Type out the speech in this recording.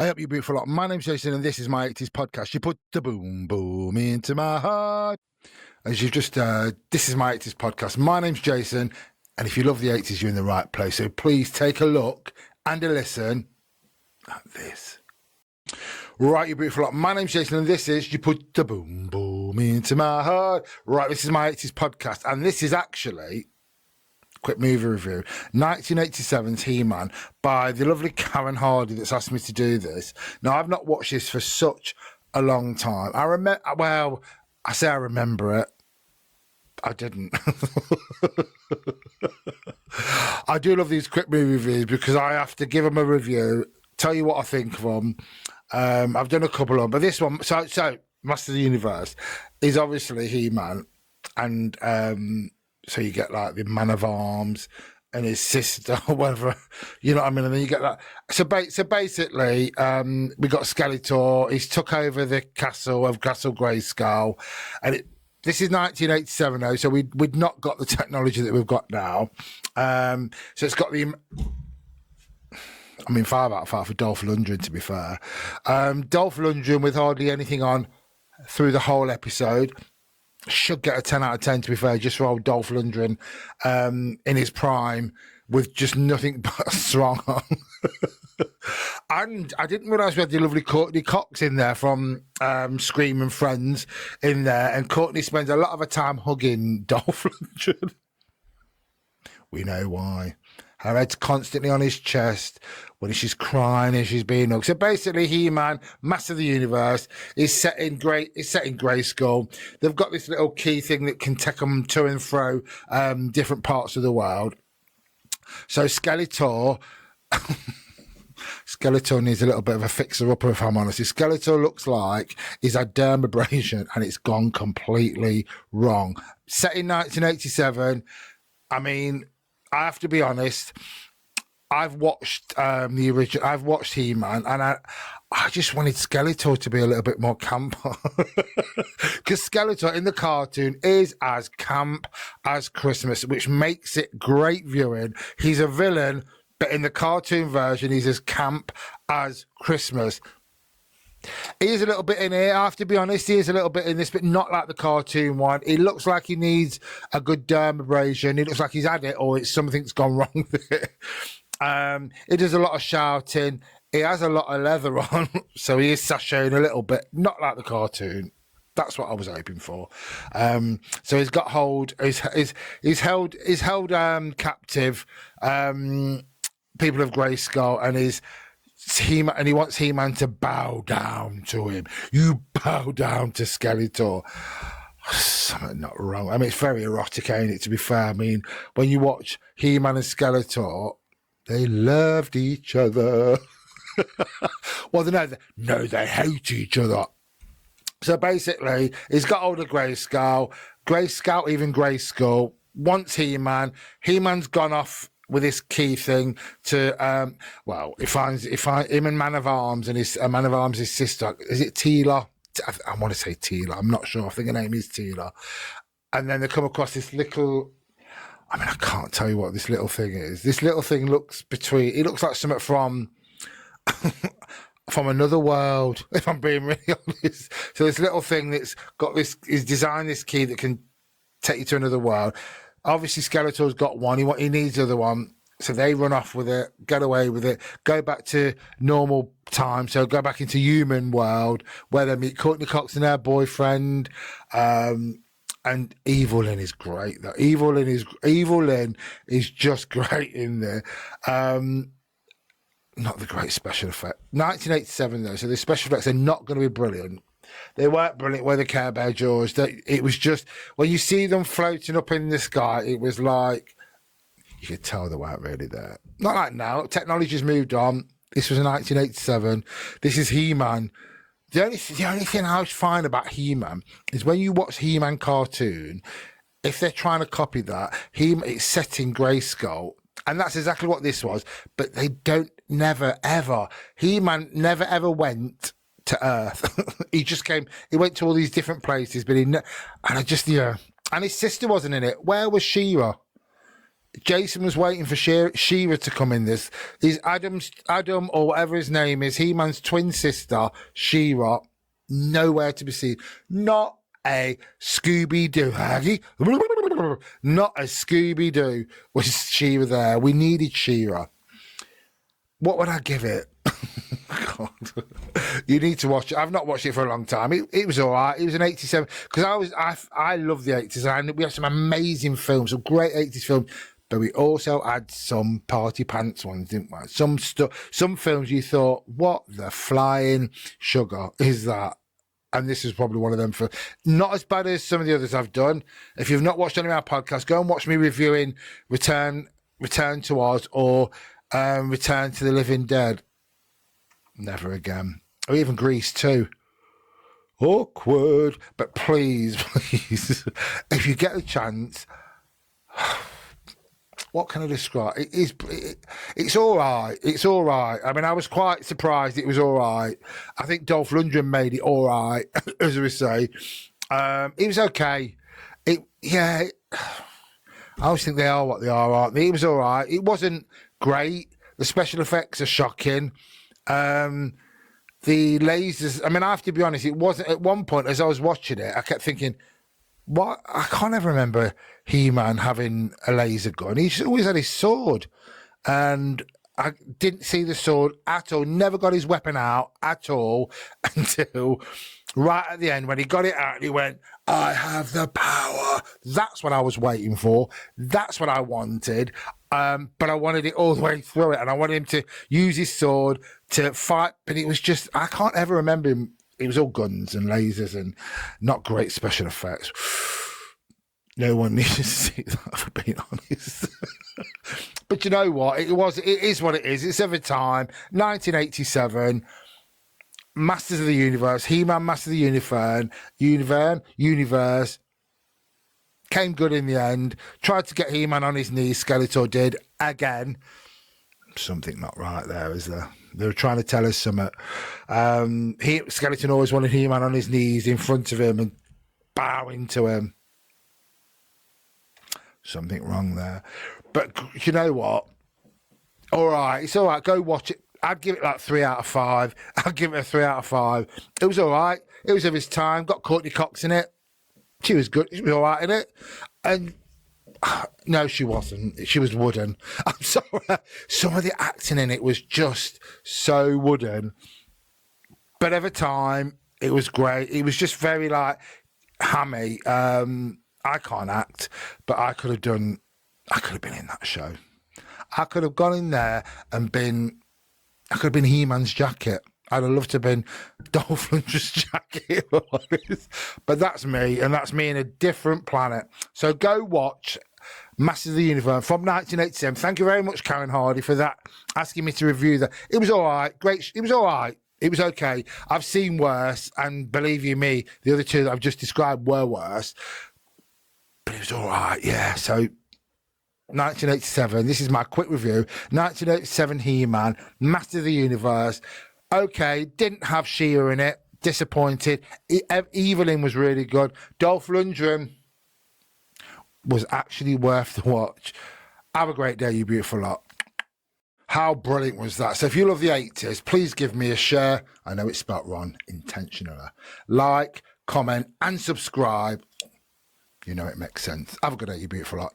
I hope you're beautiful lot. My name's Jason and this is my 80s podcast. You put the boom boom into my heart. As you've just heard, this is my 80s podcast. My name's Jason, and if you love the 80s, you're in the right place. So please take a look and a listen at this. Right, you beautiful lot. My name's Jason and this is You Put the Boom Boom Into My Heart. Right, this is my 80s podcast, and this is actually quick movie review, 1987's He-Man by the lovely Karen Hardy that's asked me to do this. Now, I've not watched this for such a long time. I say I remember it. I didn't. I do love these quick movie reviews because I have to give them a review, tell you what I think of them. I've done a couple of them, but this one, so Master of the Universe is obviously He-Man, and so you get like the Man of Arms and his sister, or whatever, you know what I mean? And then you get that. So basically, we got Skeletor. He's took over the castle of Castle Grayskull, and this is 1987 though, so we'd not got the technology that we've got now. So it's got the. I mean, 5 out of 5 for Dolph Lundgren, to be fair. Dolph Lundgren with hardly anything on through the whole episode. Should get a 10 out of 10, to be fair, just for old Dolph Lundgren in his prime with just nothing but strong on. And I didn't realise we had the lovely Courtney Cox in there from Screaming Friends in there. And Courtney spends a lot of her time hugging Dolph Lundgren. We know why. Her head's constantly on his chest when she's crying and she's being hugged. So basically, He-Man, Master of the Universe, is set in Grayskull. They've got this little key thing that can take them to and fro different parts of the world. So Skeletor needs a little bit of a fixer-upper, if I'm honest. Skeletor looks like he's had dermabrasion and it's gone completely wrong. Set in 1987, I mean, I have to be honest, I've watched the original, I've watched He-Man, and I just wanted Skeletor to be a little bit more camp. Because Skeletor in the cartoon is as camp as Christmas, which makes it great viewing. He's a villain, but in the cartoon version, he's as camp as Christmas. He is a little bit in here, I have to be honest. He is a little bit in this, but not like the cartoon one. He looks like he needs a good dermabrasion. He looks like he's had it, or it's something's gone wrong with it. He does a lot of shouting. He has a lot of leather on, so he is sashaying a little bit, not like the cartoon. That's what I was hoping for. So he's got hold. He's held captive. People of Grayskull, and He-Man, and he wants He-Man to bow down to him. You bow down to Skeletor. Something not wrong. I mean, it's very erotic, ain't it, to be fair? I mean, when you watch He-Man and Skeletor, they loved each other. Well, they hate each other. So basically, he's got hold of Grayskull. Grayskull wants He-Man. He-Man's gone off with this key thing to he finds him and Man of Arms, and his Man of Arms, his sister, is it Teela? I want to say Teela, I'm not sure, I think her name is Teela. And then they come across this little, I mean, I can't tell you what this little thing is. This little thing looks like something from another world, if I'm being really honest. So this little thing that's got this, is designed this key that can take you to another world. Obviously, Skeletor's got one. He needs the other one. So they run off with it, get away with it, go back to normal time. So go back into human world where they meet Courtney Cox and her boyfriend. And Evelyn is great. Evelyn is just great in there. Not the great special effect. 1987 though, so the special effects are not going to be brilliant. They weren't brilliant with the Care Bear jaws. It was just, when you see them floating up in the sky, it was like, you could tell they weren't really there. Not like now. Technology's moved on. This was in 1987. This is He-Man. The only thing I find about He-Man is when you watch He-Man cartoon, if they're trying to copy that, it's set in Grayskull. And that's exactly what this was. But they never, ever. He-Man never, ever went to Earth. He went to all these different places, but and his sister wasn't in it. Where was She-Ra? Jason was waiting for She-Ra to come in this. Is Adam, or whatever his name is, He-Man's twin sister, She-Ra, nowhere to be seen. Not a Scooby-Doo. Not a Scooby-Doo was She-Ra there. We needed She-Ra. What would I give it? God. You need to watch it. I've not watched it for a long time. It was all right. It was an 87. Because I love the 80s. And we have some amazing films, some great 80s films. But we also had some party pants ones, didn't we? Some films you thought, what the flying sugar is that? And this is probably one of them. For not as bad as some of the others I've done. If you've not watched any of our podcasts, go and watch me reviewing Return to Oz or Return to the Living Dead. Never again. Or even Grease too. Awkward. But please, if you get a chance, what can I describe? It's all right. It's all right. I mean, I was quite surprised it was all right. I think Dolph Lundgren made it all right, as we say. It was okay. I always think they are what they are, aren't they? It was all right. It wasn't great. The special effects are shocking. The lasers, I mean, I have to be honest, it wasn't, at one point as I was watching it, I kept thinking, what? I can't ever remember He-Man having a laser gun. He's always had his sword. And I didn't see the sword at all, never got his weapon out at all until right at the end when he got it out and he went, I have the power. That's what I was waiting for. That's what I wanted. But I wanted it all the way through it. And I wanted him to use his sword to fight. But it was just, I can't ever remember him. It was all guns and lasers and not great special effects. No one needs to see that, for being honest. But you know what? It is what it is. It's of a time. 1987. Masters of the Universe. He-Man, Masters of the Universe. Came good in the end. Tried to get He-Man on his knees. Skeletor did again. Something not right there, is there? They were trying to tell us something. Skeleton always wanted He-Man on his knees in front of him and bowing to him. Something wrong there. But you know what? All right, it's all right. Go watch it. I'd give it like 3 out of 5. I'd give it a 3 out of 5. It was all right. It was of his time. Got Courtney Cox in it. She was good. She was all right in it. And no, she wasn't. She was wooden. I'm sorry. Some of the acting in it was just so wooden. But every time, it was great. It was just very, like, hammy. I can't act, but I could have been in that show. I could have gone in there and I could have been He-Man's jacket. I'd have loved to have been Dolph Lundgren's jacket. But that's me, and that's me in a different planet. So go watch Masters of the Universe from 1987. Thank you very much, Karen Hardy, for that, asking me to review that. It was all right. Great. It was all right. It was okay. I've seen worse, and believe you me, the other two that I've just described were worse. But it was all right, yeah. So 1987, this is my quick review. 1987 He-Man, Master of the Universe. Okay, didn't have She-Ra in it. Disappointed. Evelyn was really good. Dolph Lundgren was actually worth the watch. Have a great day, you beautiful lot. How brilliant was that? So if you love the 80s, please give me a share. I know it's spelt wrong intentionally. Like, comment, and subscribe. You know it makes sense. Have a good day, you beautiful lot.